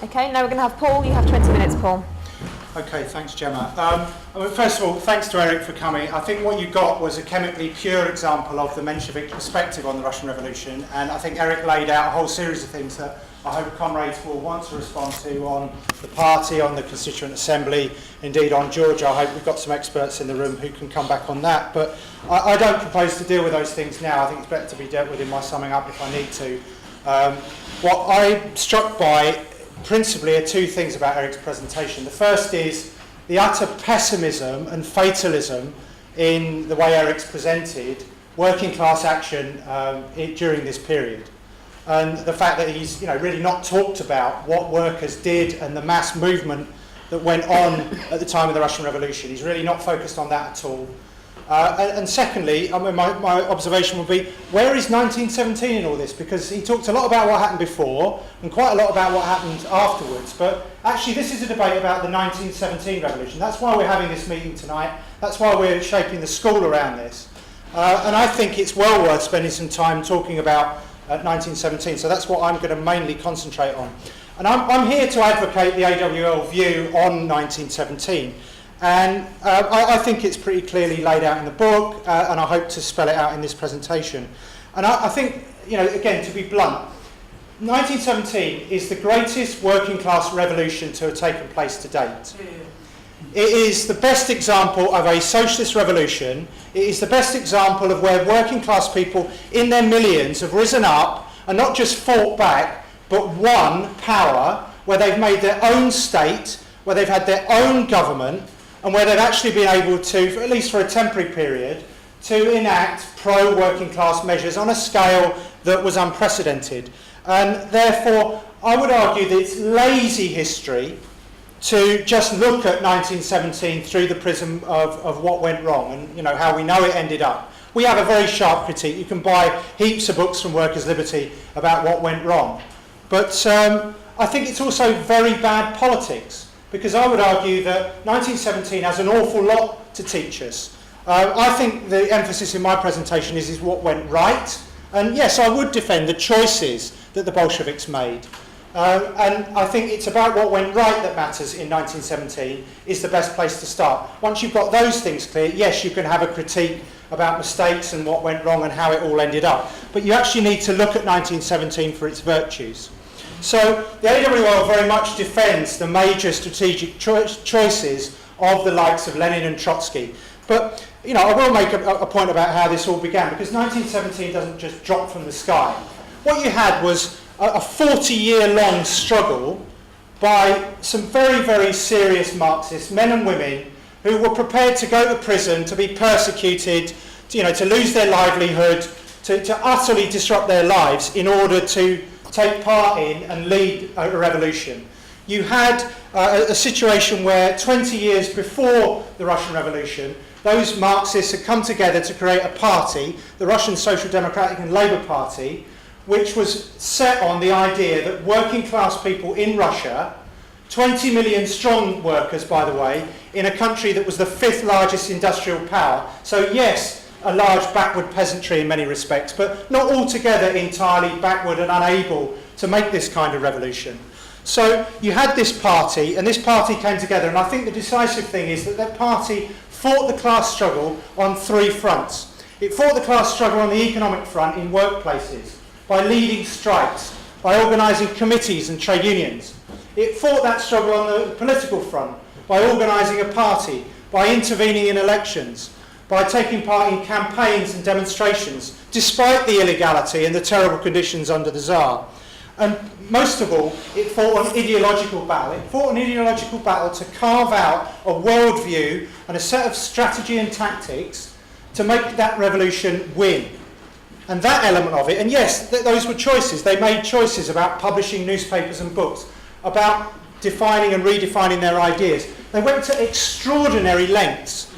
Okay, now we're going to have Paul. You have 20 minutes, Paul. Okay, thanks, Gemma. First of all, thanks to Eric for coming. I think what you got was a chemically pure example of the Menshevik perspective on the Russian Revolution, and I think Eric laid out a whole series of things that I hope comrades will want to respond to on the party, on the Constituent Assembly, indeed on Georgia. I hope we've got some experts in the room who can come back on that. But I don't propose to deal with those things now. I think it's better to be dealt with in my summing up if I need to. What I'm struck by principally are two things about Eric's presentation. The first is the utter pessimism and fatalism in the way Eric's presented working class action during this period. And the fact that he's really not talked about what workers did and the mass movement that went on at the time of the Russian Revolution. He's really not focused on that at all. And secondly, I mean, my observation would be, where is 1917 in all this? Because he talked a lot about what happened before and quite a lot about what happened afterwards. But actually, this is a debate about the 1917 revolution. That's why we're having this meeting tonight. That's why we're shaping the school around this. And I think it's well worth spending some time talking about 1917. So that's what I'm going to mainly concentrate on. And I'm here to advocate the AWL view on 1917. And I think it's pretty clearly laid out in the book, and I hope to spell it out in this presentation. And I think, again, to be blunt, 1917 is the greatest working class revolution to have taken place to date. It is the best example of a socialist revolution. It is the best example of where working class people in their millions have risen up and not just fought back, but won power, where they've made their own state, where they've had their own government, and where they've actually been able to, at least for a temporary period, to enact pro-working class measures on a scale that was unprecedented. And therefore, I would argue that it's lazy history to just look at 1917 through the prism of what went wrong and how we know it ended up. We have a very sharp critique. You can buy heaps of books from Workers' Liberty about what went wrong. But I think it's also very bad politics, because I would argue that 1917 has an awful lot to teach us. I think the emphasis in my presentation is what went right. And yes, I would defend the choices that the Bolsheviks made. And I think it's about what went right that matters in 1917 is the best place to start. Once you've got those things clear, yes, you can have a critique about mistakes and what went wrong and how it all ended up. But you actually need to look at 1917 for its virtues. So the AWL very much defends the major strategic choices of the likes of Lenin and Trotsky. But I will make a point about how this all began, because 1917 doesn't just drop from the sky. What you had was a 40-year-long struggle by some very, very serious Marxists, men and women, who were prepared to go to prison, to be persecuted, to lose their livelihood, to utterly disrupt their lives in order to take part in and lead a revolution. You had a situation where 20 years before the Russian Revolution, those Marxists had come together to create a party, the Russian Social Democratic and Labour Party, which was set on the idea that working class people in Russia, 20 million strong workers, by the way, in a country that was the 5th largest industrial power. So yes, a large backward peasantry in many respects, but not altogether entirely backward and unable to make this kind of revolution. So you had this party, and this party came together, and I think the decisive thing is that party fought the class struggle on 3 fronts. It fought the class struggle on the economic front in workplaces, by leading strikes, by organising committees and trade unions. It fought that struggle on the political front, by organising a party, by intervening in elections, by taking part in campaigns and demonstrations, despite the illegality and the terrible conditions under the Tsar. And most of all, it fought an ideological battle. It fought an ideological battle to carve out a worldview and a set of strategy and tactics to make that revolution win. And that element of it, and yes, those were choices. They made choices about publishing newspapers and books, about defining and redefining their ideas. They went to extraordinary lengths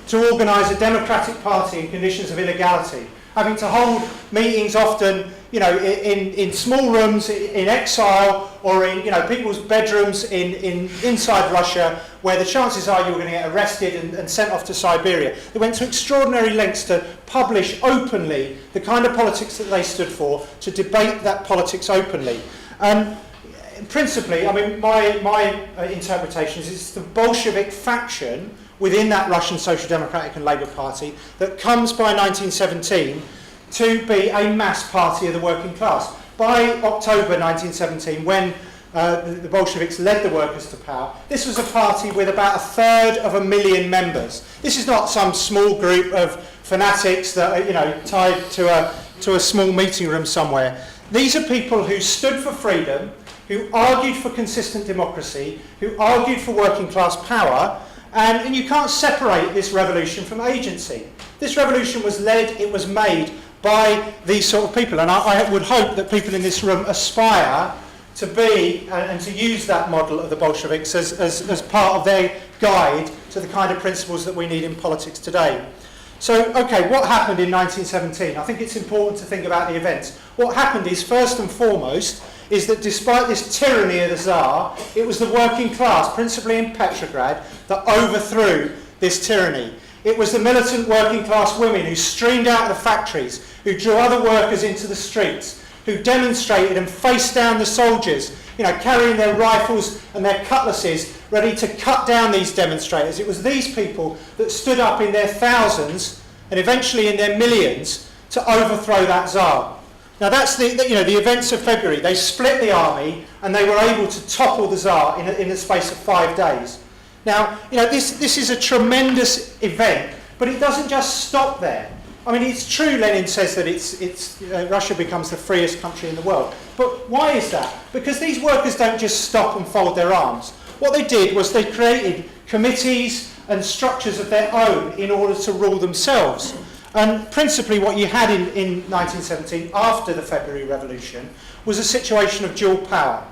to organise a democratic party in conditions of illegality, having to hold meetings often, in small rooms, in exile, or in people's bedrooms inside Russia, where the chances are you were going to get arrested and sent off to Siberia. They went to extraordinary lengths to publish openly the kind of politics that they stood for, to debate that politics openly. principally, I mean, my interpretation is it's the Bolshevik faction within that Russian Social Democratic and Labour Party that comes by 1917 to be a mass party of the working class. By October 1917, when the Bolsheviks led the workers to power, this was a party with about 1/3 members. This is not some small group of fanatics that are, tied to a small meeting room somewhere. These are people who stood for freedom, who argued for consistent democracy, who argued for working class power, and you can't separate this revolution from agency. This revolution was led, it was made by these sort of people, and I would hope that people in this room aspire to be and to use that model of the Bolsheviks as part of their guide to the kind of principles that we need in politics today. So, okay, what happened in 1917? I think it's important to think about the events. What happened is, first and foremost, is that despite this tyranny of the Tsar, it was the working class, principally in Petrograd, that overthrew this tyranny. It was the militant working class women who streamed out of the factories, who drew other workers into the streets, who demonstrated and faced down the soldiers, carrying their rifles and their cutlasses, ready to cut down these demonstrators. It was these people that stood up in their thousands and eventually in their millions to overthrow that Tsar. Now that's the events of February. They split the army and they were able to topple the Tsar in the space of 5 days. Now, this is a tremendous event, but it doesn't just stop there. I mean, it's true, Lenin says that Russia becomes the freest country in the world. But why is that? Because these workers don't just stop and fold their arms. What they did was they created committees and structures of their own in order to rule themselves. And principally what you had in 1917, after the February Revolution, was a situation of dual power.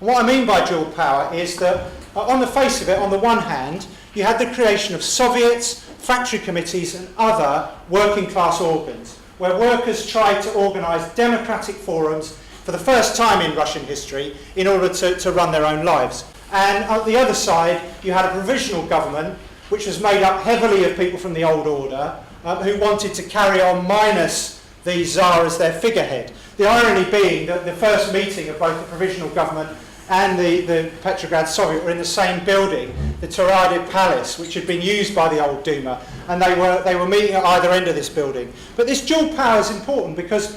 And what I mean by dual power is that, on the face of it, on the one hand, you had the creation of Soviets, factory committees and other working class organs, where workers tried to organise democratic forums for the first time in Russian history in order to run their own lives. And on the other side, you had a provisional government, which was made up heavily of people from the old order, who wanted to carry on minus the Tsar as their figurehead. The irony being that the first meeting of both the provisional government and the Petrograd Soviet were in the same building, the Tyranny Palace, which had been used by the old Duma, and they were meeting at either end of this building. But this dual power is important because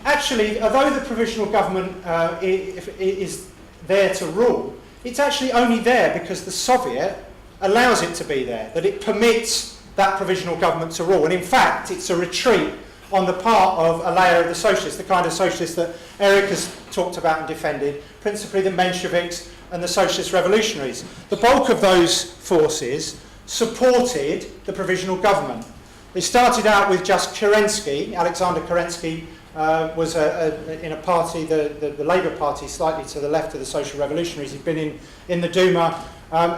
actually, although the provisional government is there to rule, it's actually only there because the Soviet allows it to be there, that it permits that provisional government to rule. And in fact, it's a retreat on the part of a layer of the socialists, the kind of socialists that Eric has talked about and defended, principally the Mensheviks and the socialist revolutionaries. The bulk of those forces supported the provisional government. They started out with just Kerensky. Alexander Kerensky was in a party, the Labour Party, slightly to the left of the social revolutionaries. He'd been in the Duma.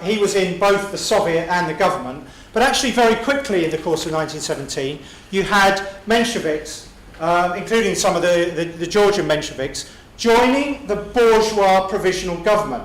He was in both the Soviet and the government. But actually very quickly in the course of 1917, you had Mensheviks, including some of the Georgian Mensheviks, joining the bourgeois provisional government.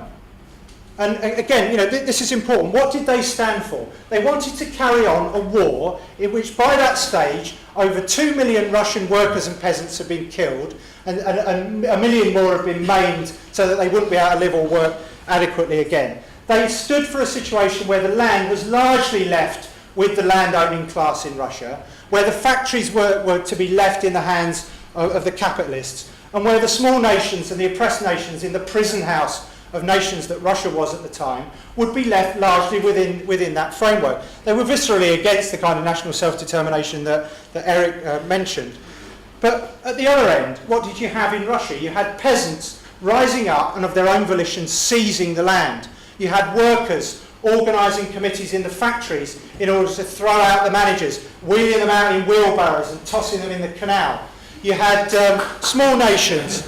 And again, this is important. What did they stand for? They wanted to carry on a war in which by that stage over 2 million Russian workers and peasants had been killed and 1 million more had been maimed so that they wouldn't be able to live or work adequately again. They stood for a situation where the land was largely left with the landowning class in Russia, where the factories were to be left in the hands of the capitalists, and where the small nations and the oppressed nations in the prison house of nations that Russia was at the time would be left largely within that framework. They were viscerally against the kind of national self-determination that Eric mentioned. But at the other end, what did you have in Russia? You had peasants rising up and of their own volition seizing the land. You had workers organising committees in the factories in order to throw out the managers, wheeling them out in wheelbarrows and tossing them in the canal. You had small nations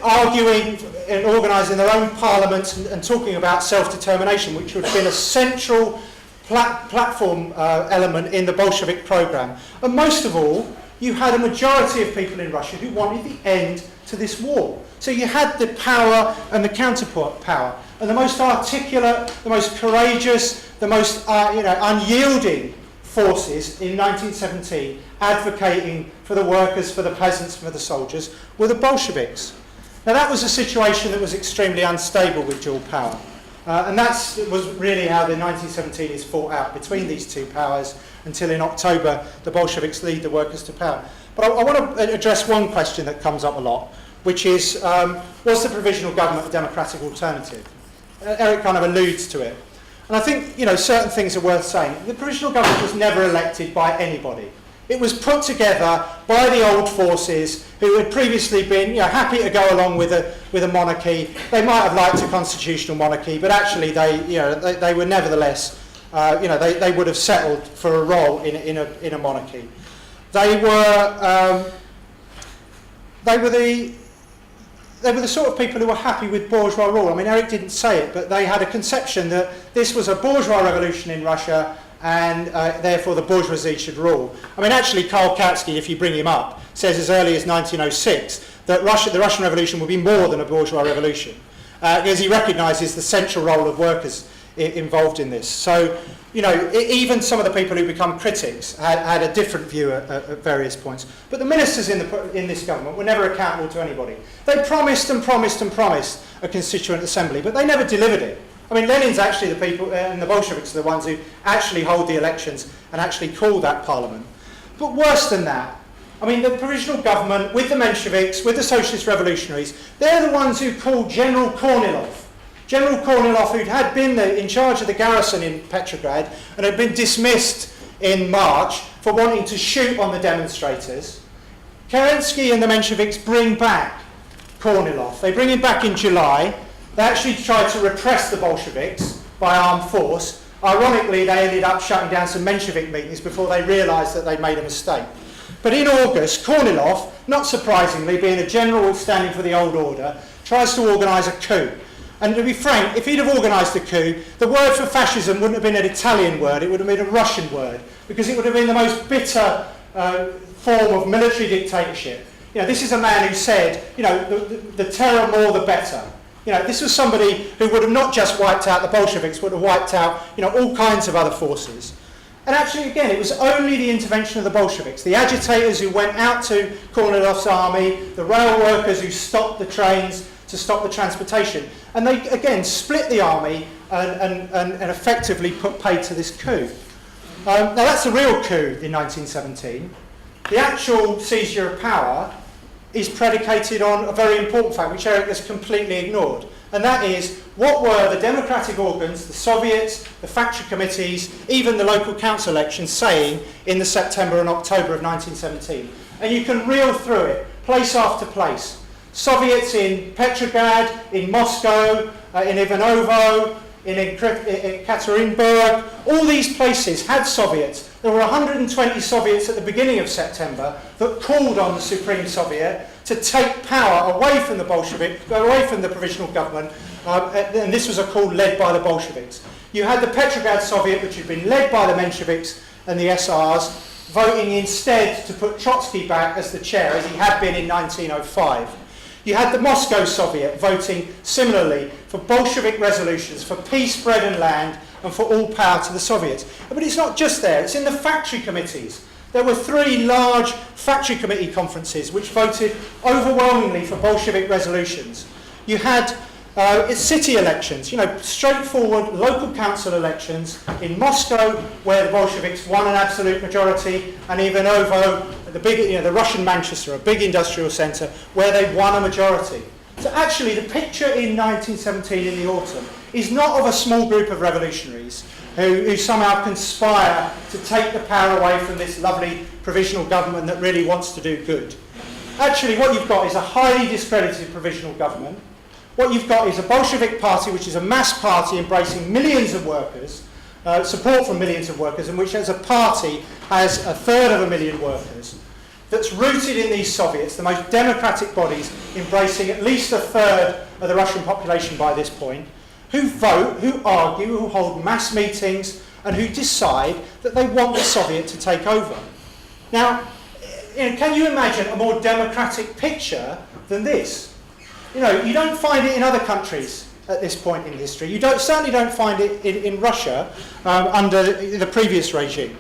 arguing and organising their own parliaments and talking about self-determination, which would have been a central platform element in the Bolshevik programme. And most of all, you had a majority of people in Russia who wanted the end to this war. So you had the power and the counterpart power. And the most articulate, the most courageous, the most unyielding forces in 1917 advocating for the workers, for the peasants, for the soldiers, were the Bolsheviks. Now that was a situation that was extremely unstable with dual power. And that was really how the 1917 is fought out between these two powers until in October the Bolsheviks lead the workers to power. But I want to address one question that comes up a lot, which is, was the provisional government a democratic alternative? Eric kind of alludes to it. And I think, certain things are worth saying. The provisional government was never elected by anybody. It was put together by the old forces who had previously been happy to go along with a monarchy. They might have liked a constitutional monarchy, but actually they were nevertheless, they would have settled for a role in a monarchy. They were the sort of people who were happy with bourgeois rule. I mean, Eric didn't say it, but they had a conception that this was a bourgeois revolution in Russia, and therefore the bourgeoisie should rule. I mean, actually, Karl Kautsky, if you bring him up, says as early as 1906 that the Russian Revolution would be more than a bourgeois revolution, because he recognises the central role of workers involved in this. So, even some of the people who become critics had a different view at various points. But the ministers in this government were never accountable to anybody. They promised and promised and promised a constituent assembly, but they never delivered it. I mean, Lenin's actually the people, and the Bolsheviks are the ones who actually hold the elections and actually call that parliament. But worse than that, I mean, the provisional government, with the Mensheviks, with the socialist revolutionaries, they're the ones who called General Kornilov. General Kornilov, who had been in charge of the garrison in Petrograd and had been dismissed in March for wanting to shoot on the demonstrators. Kerensky and the Mensheviks bring back Kornilov. They bring him back in July. They actually tried to repress the Bolsheviks by armed force. Ironically, they ended up shutting down some Menshevik meetings before they realised that they'd made a mistake. But in August, Kornilov, not surprisingly, being a general standing for the old order, tries to organise a coup. And to be frank, if he'd have organised a coup, the word for fascism wouldn't have been an Italian word, it would have been a Russian word, because it would have been the most bitter form of military dictatorship. This is a man who said, the terror more the better. This was somebody who would have not just wiped out the Bolsheviks, would have wiped out, all kinds of other forces. And actually, again, it was only the intervention of the Bolsheviks, the agitators who went out to Kornilov's army, the rail workers who stopped the trains to stop the transportation. And they, again, split the army and effectively put pay to this coup. Now, that's a real coup in 1917. The actual seizure of power is predicated on a very important fact, which Eric has completely ignored. And that is, what were the democratic organs, the Soviets, the factory committees, even the local council elections saying in the September and October of 1917? And you can reel through it, place after place. Soviets in Petrograd, in Moscow, in Ivanovo, in Ekaterinburg, all these places had Soviets. There were 120 Soviets at the beginning of September that called on the Supreme Soviet to take power away from the away from the provisional government, and this was a call led by the Bolsheviks. You had the Petrograd Soviet, which had been led by the Mensheviks and the SRs, voting instead to put Trotsky back as the chair, as he had been in 1905. You had the Moscow Soviet voting similarly for Bolshevik resolutions, for peace, bread and land, and for all power to the Soviets. But it's not just there, it's in the factory committees. There were 3 large factory committee conferences which voted overwhelmingly for Bolshevik resolutions. You had city elections, straightforward local council elections in Moscow, where the Bolsheviks won an absolute majority, and Ivanovo, the Russian Manchester, a big industrial centre, where they won a majority. So actually, the picture in 1917 in the autumn is not of a small group of revolutionaries who somehow conspire to take the power away from this lovely provisional government that really wants to do good. Actually, what you've got is a highly discredited provisional government. What you've got is a Bolshevik party, which is a mass party embracing millions of workers, support from millions of workers, and which as a party has 1/3 of a million workers, that's rooted in these Soviets, the most democratic bodies, embracing at least 1/3 of the Russian population by this point, who vote, who argue, who hold mass meetings, and who decide that they want the Soviet to take over. Now, can you imagine a more democratic picture than this? You don't find it in other countries at this point in history. You certainly don't find it in Russia under the previous regime.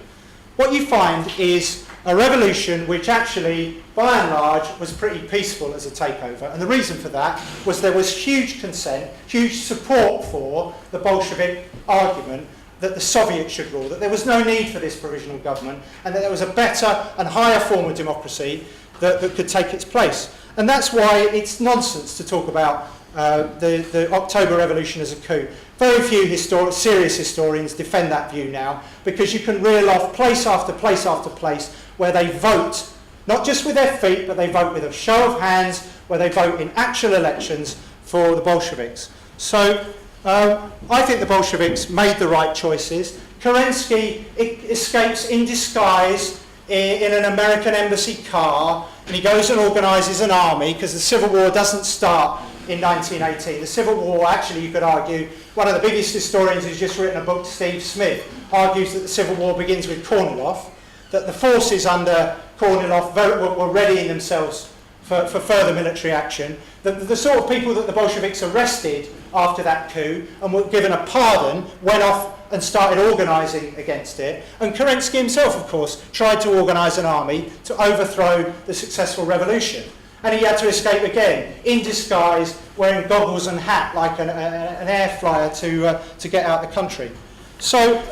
What you find is a revolution which actually, by and large, was pretty peaceful as a takeover. And the reason for that was there was huge consent, huge support for the Bolshevik argument that the Soviets should rule, that there was no need for this provisional government, and that there was a better and higher form of democracy that could take its place. And that's why it's nonsense to talk about the October Revolution as a coup. Very few serious historians defend that view now, because you can reel off place after place after place where they vote, not just with their feet, but they vote with a show of hands, where they vote in actual elections for the Bolsheviks. So I think the Bolsheviks made the right choices. Kerensky escapes in disguise in an American embassy car, and he goes and organises an army, because the Civil War doesn't start in 1918. The Civil War, actually, you could argue, one of the biggest historians who's just written a book, Steve Smith, argues that the Civil War begins with Kornilov, that the forces under Kornilov were readying themselves for further military action, that the sort of people that the Bolsheviks arrested after that coup and were given a pardon went off and started organising against it. And Kerensky himself, of course, tried to organise an army to overthrow the successful revolution. And he had to escape again, in disguise, wearing goggles and hat like an air flyer to get out of the country. So,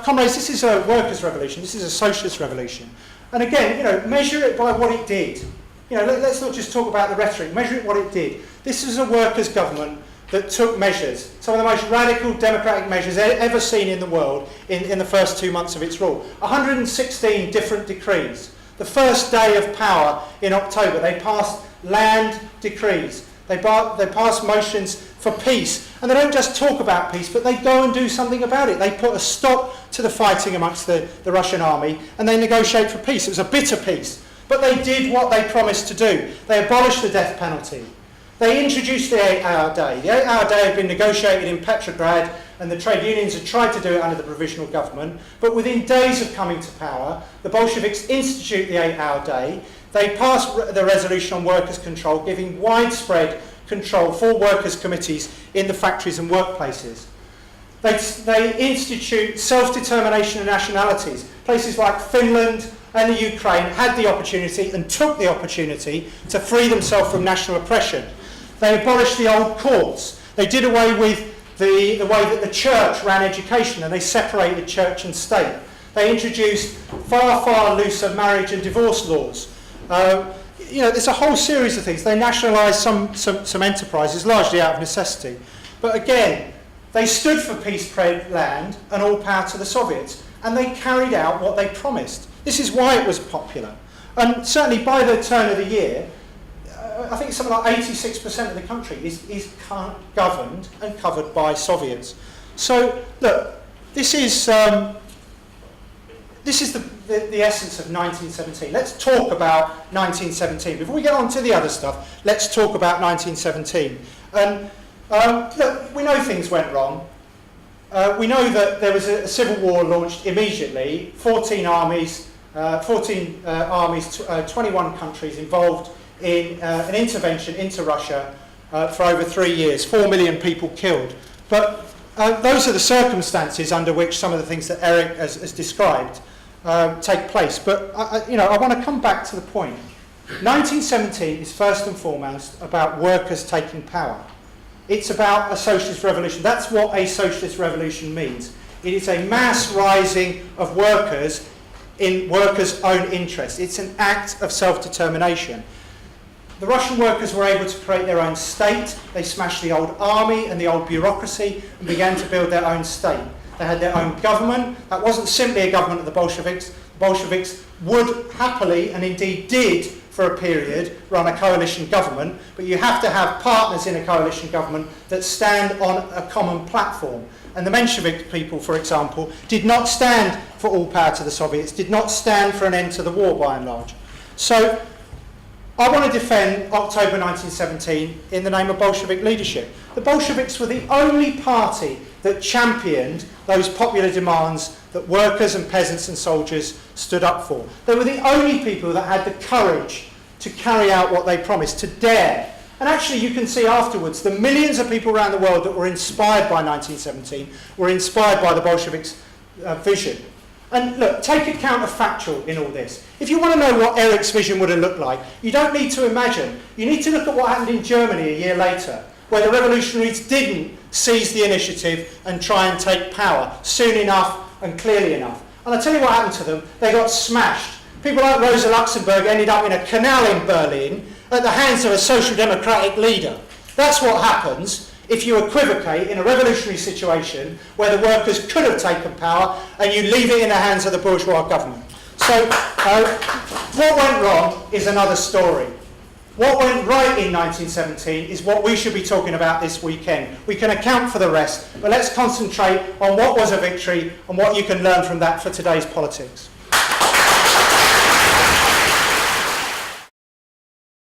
comrades, this is a workers' revolution, this is a socialist revolution. And again, measure it by what it did. Let's not just talk about the rhetoric, measure it what it did. This is a workers' government that took measures, some of the most radical democratic measures ever seen in the world in the first 2 months of its rule. 116 different decrees. The first day of power in October, they passed land decrees. They passed motions for peace. And they don't just talk about peace, but they go and do something about it. They put a stop to the fighting amongst the Russian army, and they negotiate for peace. It was a bitter peace. But they did what they promised to do. They abolished the death penalty. They introduced the 8-hour day. The 8-hour day had been negotiated in Petrograd, and the trade unions had tried to do it under the provisional government. But within days of coming to power, the Bolsheviks institute the 8-hour day. They pass the resolution on workers' control, giving widespread control for workers' committees in the factories and workplaces. They institute self-determination of nationalities. Places like Finland and the Ukraine had the opportunity and took the opportunity to free themselves from national oppression. They abolished the old courts. They did away with the way that the church ran education, and they separated church and state. They introduced far, far looser marriage and divorce laws. There's a whole series of things. They nationalised some enterprises, largely out of necessity. But again, they stood for peace-spread land and all power to the Soviets, and they carried out what they promised. This is why it was popular. And certainly by the turn of the year, I think something like 86% of the country is governed and covered by Soviets. So, look, this is the essence of 1917. Let's talk about 1917. Before we get on to the other stuff, let's talk about 1917. And look, we know things went wrong. We know that there was a civil war launched immediately. 14 armies, 21 countries involved in an intervention into Russia for over 3 years. 4 million people killed. But those are the circumstances under which some of the things that Eric has described take place. But I want to come back to the point. 1917 is first and foremost about workers taking power. It's about a socialist revolution. That's what a socialist revolution means. It is a mass rising of workers in workers' own interest. It's an act of self-determination. The Russian workers were able to create their own state. They smashed the old army and the old bureaucracy and began to build their own state. They had their own government. That wasn't simply a government of the Bolsheviks. The Bolsheviks would happily, and indeed did for a period, run a coalition government, but you have to have partners in a coalition government that stand on a common platform. And the Menshevik people, for example, did not stand for all power to the Soviets, did not stand for an end to the war by and large. So I want to defend October 1917 in the name of Bolshevik leadership. The Bolsheviks were the only party that championed those popular demands that workers and peasants and soldiers stood up for. They were the only people that had the courage to carry out what they promised, to dare. And actually you can see afterwards, the millions of people around the world that were inspired by 1917 were inspired by the Bolsheviks' vision. And look, take a counterfactual in all this. If you want to know what Eric's vision would have looked like, you don't need to imagine. You need to look at what happened in Germany a year later, where the revolutionaries didn't seize the initiative and try and take power soon enough and clearly enough. And I'll tell you what happened to them. They got smashed. People like Rosa Luxemburg ended up in a canal in Berlin at the hands of a social democratic leader. That's what happens if you equivocate in a revolutionary situation where the workers could have taken power and you leave it in the hands of the bourgeois government. So what went wrong is another story. What went right in 1917 is what we should be talking about this weekend. We can account for the rest, but let's concentrate on what was a victory and what you can learn from that for today's politics.